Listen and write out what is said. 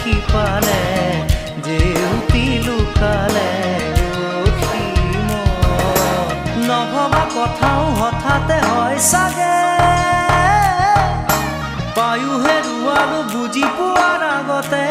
কি পালে জেউতি লুকালে নভবা কথাও হঠাতে হয় চাগে পায়ো হেৰুৱালো বুজি পোৱাৰ আগতে